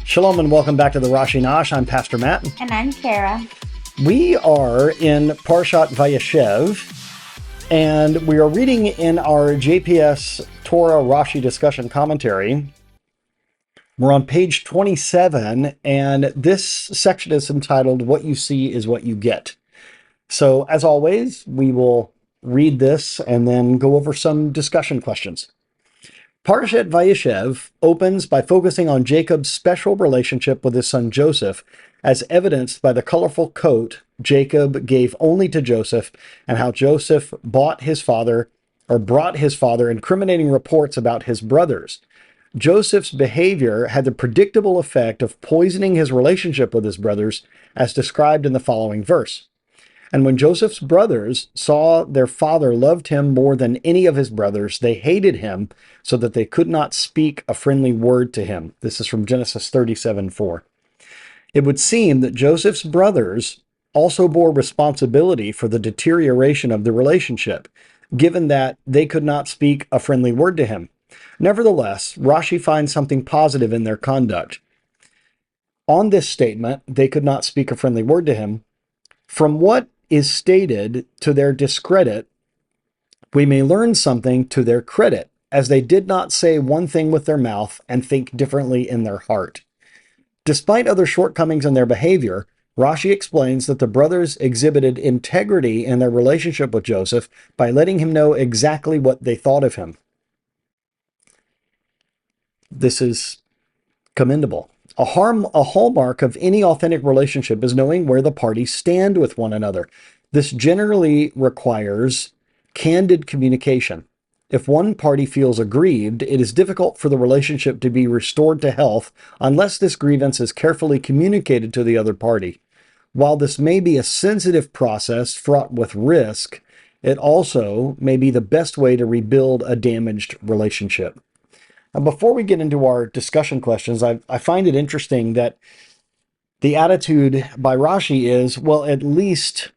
Shalom and welcome back to the Rashi Nosh. I'm Pastor Matt. And I'm Kara. We are in Parashat Vayeshev, and we are reading in our JPS Torah Rashi discussion commentary. We're on page 27, and this section is entitled, What You See is What You Get. So, as always, we will read this and then go over some discussion questions. Parashat Vayeshev opens by focusing on Jacob's special relationship with his son Joseph, as evidenced by the colorful coat Jacob gave only to Joseph, and how Joseph brought his father incriminating reports about his brothers. Joseph's behavior had the predictable effect of poisoning his relationship with his brothers, as described in the following verse. And when Joseph's brothers saw their father loved him more than any of his brothers, they hated him so that they could not speak a friendly word to him. This is from Genesis 37:4. It would seem that Joseph's brothers also bore responsibility for the deterioration of the relationship, given that they could not speak a friendly word to him. Nevertheless, Rashi finds something positive in their conduct. On this statement, they could not speak a friendly word to him, from what is stated to their discredit, we may learn something to their credit, as they did not say one thing with their mouth and think differently in their heart. Despite other shortcomings in their behavior, Rashi explains that the brothers exhibited integrity in their relationship with Joseph by letting him know exactly what they thought of him. This is commendable. A hallmark of any authentic relationship is knowing where the parties stand with one another. This generally requires candid communication. If one party feels aggrieved, it is difficult for the relationship to be restored to health unless this grievance is carefully communicated to the other party. While this may be a sensitive process fraught with risk, it also may be the best way to rebuild a damaged relationship. Now, before we get into our discussion questions, I find it interesting that the attitude by Rashi is, well, at least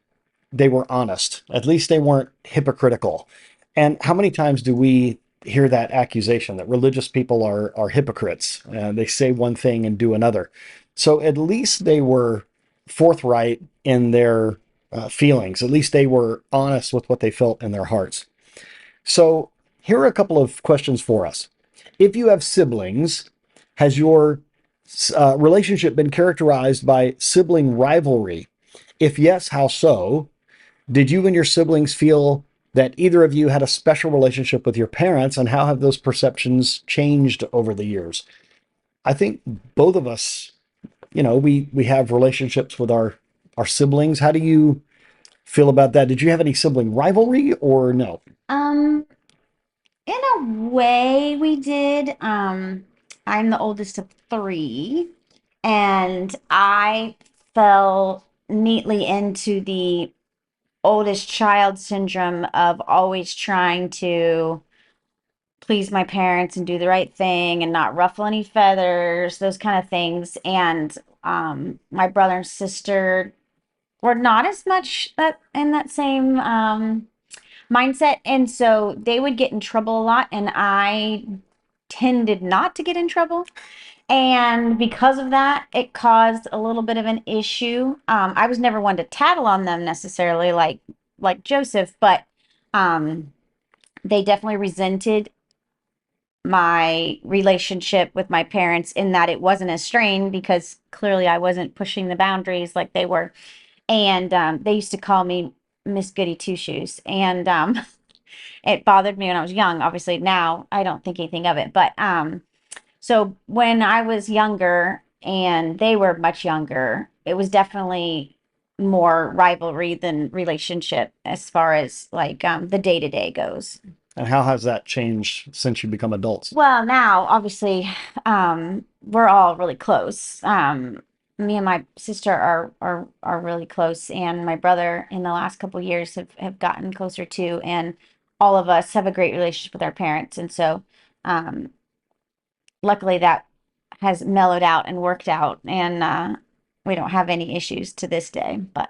they were honest. At least they weren't hypocritical. And how many times do we hear that accusation that religious people are hypocrites? They say one thing and do another. So at least they were forthright in their feelings. At least they were honest with what they felt in their hearts. So here are a couple of questions for us. If you have siblings, has your relationship been characterized by sibling rivalry? If yes, how so? Did you and your siblings feel that either of you had a special relationship with your parents, and how have those perceptions changed over the years? I think both of us, we have relationships with our siblings. How do you feel about that? Did you have any sibling rivalry or no? In a way we did. I'm the oldest of three, and I fell neatly into the oldest child syndrome of always trying to please my parents and do the right thing and not ruffle any feathers, those kind of things. And my brother and sister were not as much in that same mindset. And so they would get in trouble a lot, and I tended not to get in trouble. And because of that, it caused a little bit of an issue. I was never one to tattle on them necessarily like Joseph, but they definitely resented my relationship with my parents in that it wasn't as strained because clearly I wasn't pushing the boundaries like they were. And they used to call me Miss Goody Two Shoes. And it bothered me when I was young. Obviously, now I don't think anything of it. But so when I was younger and they were much younger, it was definitely more rivalry than relationship as far as like the day to day goes. And how has that changed since you become adults? Well, now obviously we're all really close. Me and my sister are really close, and my brother in the last couple of years have gotten closer too, and all of us have a great relationship with our parents. And so um, luckily that has mellowed out and worked out, and we don't have any issues to this day. But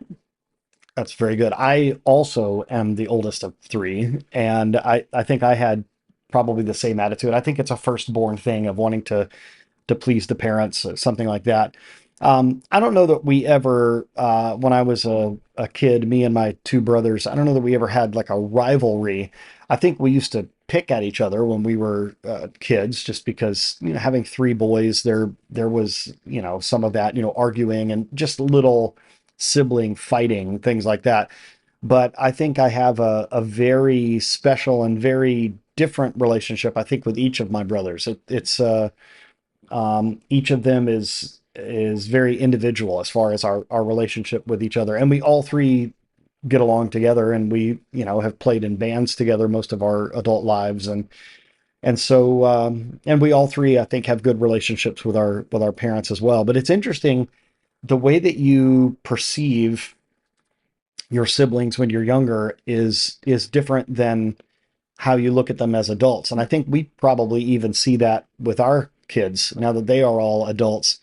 That's very good. I also am the oldest of three, and I think I had probably the same attitude. I think it's a firstborn thing of wanting to to please the parents, something like that. I don't know that we ever, when I was a kid, me and my two brothers, I don't know that we ever had like a rivalry. I think we used to pick at each other when we were kids, just because, having three boys, there was, some of that, arguing and just little sibling fighting, things like that. But I think I have a very special and very different relationship, I think, with each of my brothers. Each of them is very individual as far as our relationship with each other, and we all three get along together, and we have played in bands together most of our adult lives, and we all three, I think, have good relationships with our parents as well. But it's interesting the way that you perceive your siblings when you're younger is different than how you look at them as adults. And I think we probably even see that with our kids now that they are all adults.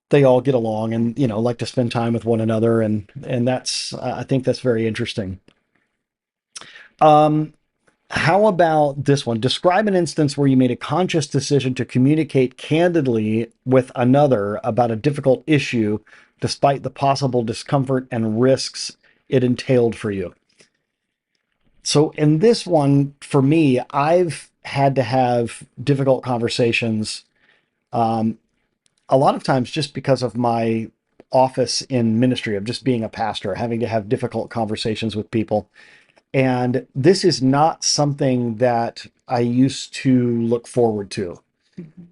They all get along and like to spend time with one another, and that's I think that's very interesting. Um, how about this one? Describe an instance where you made a conscious decision to communicate candidly with another about a difficult issue, despite the possible discomfort and risks it entailed for you. So in this one, for me, I've had to have difficult conversations, um, a lot of times just because of my office in ministry, of just being a pastor, having to have difficult conversations with people. And this is not something that I used to look forward to.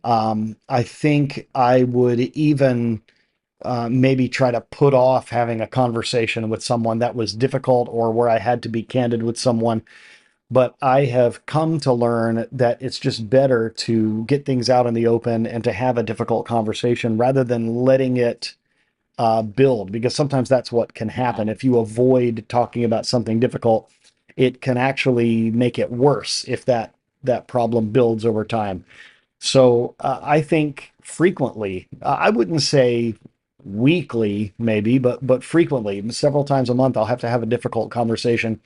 I think I would even maybe try to put off having a conversation with someone that was difficult, or where I had to be candid with someone. But I have come to learn that it's just better to get things out in the open and to have a difficult conversation rather than letting it build, because sometimes that's what can happen. If you avoid talking about something difficult, it can actually make it worse if that problem builds over time. So I think frequently, I wouldn't say weekly, maybe, but frequently, several times a month, I'll have to have a difficult conversation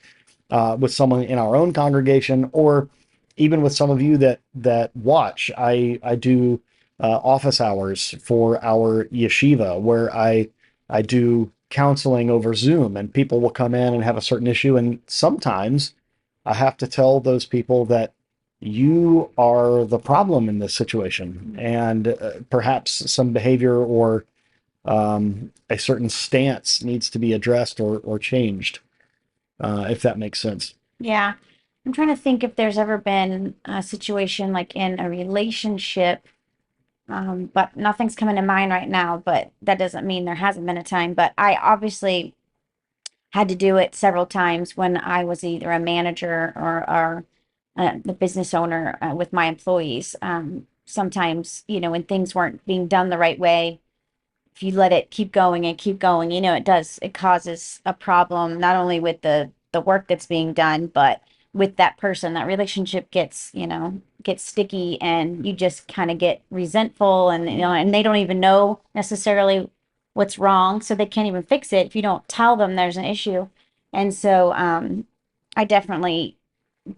with someone in our own congregation, or even with some of you that watch. I do office hours for our yeshiva, where I do counseling over Zoom, and people will come in and have a certain issue, and sometimes I have to tell those people that you are the problem in this situation, and perhaps some behavior or a certain stance needs to be addressed or changed, if that makes sense. Yeah. I'm trying to think if there's ever been a situation like in a relationship, but nothing's coming to mind right now. But that doesn't mean there hasn't been a time. But I obviously had to do it several times when I was either a manager or the business owner with my employees. Sometimes, when things weren't being done the right way, if you let it keep going and keep going, it causes a problem not only with the work that's being done, but with that person. That relationship gets sticky, and you just kind of get resentful, and and they don't even know necessarily what's wrong, so they can't even fix it if you don't tell them there's an issue. And so I definitely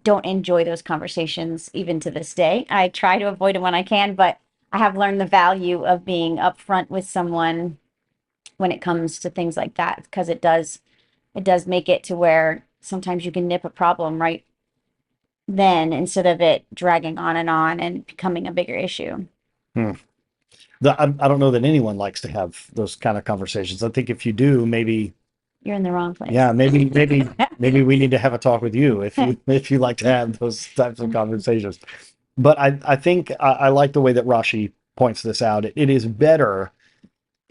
don't enjoy those conversations even to this day. I try to avoid them when I can, but I have learned the value of being upfront with someone when it comes to things like that, because it does make it to where sometimes you can nip a problem right then, instead of it dragging on and becoming a bigger issue. Hmm. I don't know that anyone likes to have those kind of conversations. I think if you do, maybe, You're in the wrong yeah, place. maybe we need to have a talk with you if you like to have those types of conversations. But I think I like the way that Rashi points this out. It is better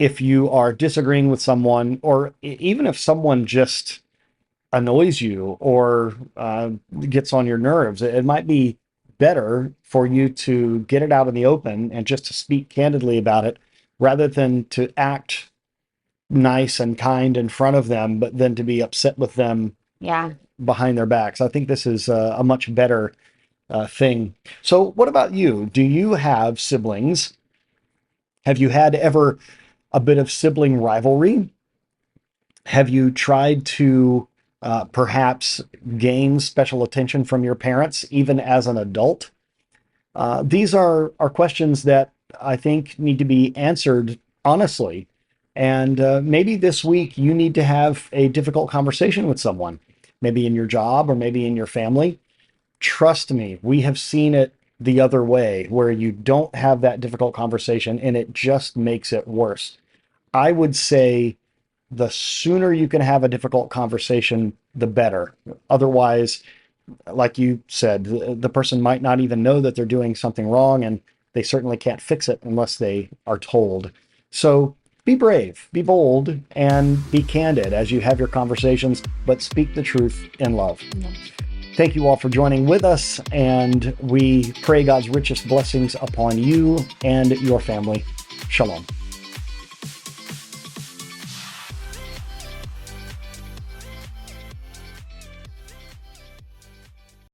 if you are disagreeing with someone, or even if someone just annoys you or gets on your nerves. It might be better for you to get it out in the open and just to speak candidly about it, rather than to act nice and kind in front of them, but then to be upset with them Yeah. behind their backs. I think this is a much better thing. So, what about you? Do you have siblings? Have you had ever a bit of sibling rivalry? Have you tried to perhaps gain special attention from your parents, even as an adult? These are questions that I think need to be answered honestly. And maybe this week you need to have a difficult conversation with someone, maybe in your job or maybe in your family. Trust me, we have seen it the other way where you don't have that difficult conversation and it just makes it worse. I would say the sooner you can have a difficult conversation, the better. Otherwise, like you said, the person might not even know that they're doing something wrong, and they certainly can't fix it unless they are told. So be brave, be bold, and be candid as you have your conversations, but speak the truth in love. Yeah. Thank you all for joining with us, and we pray God's richest blessings upon you and your family. Shalom.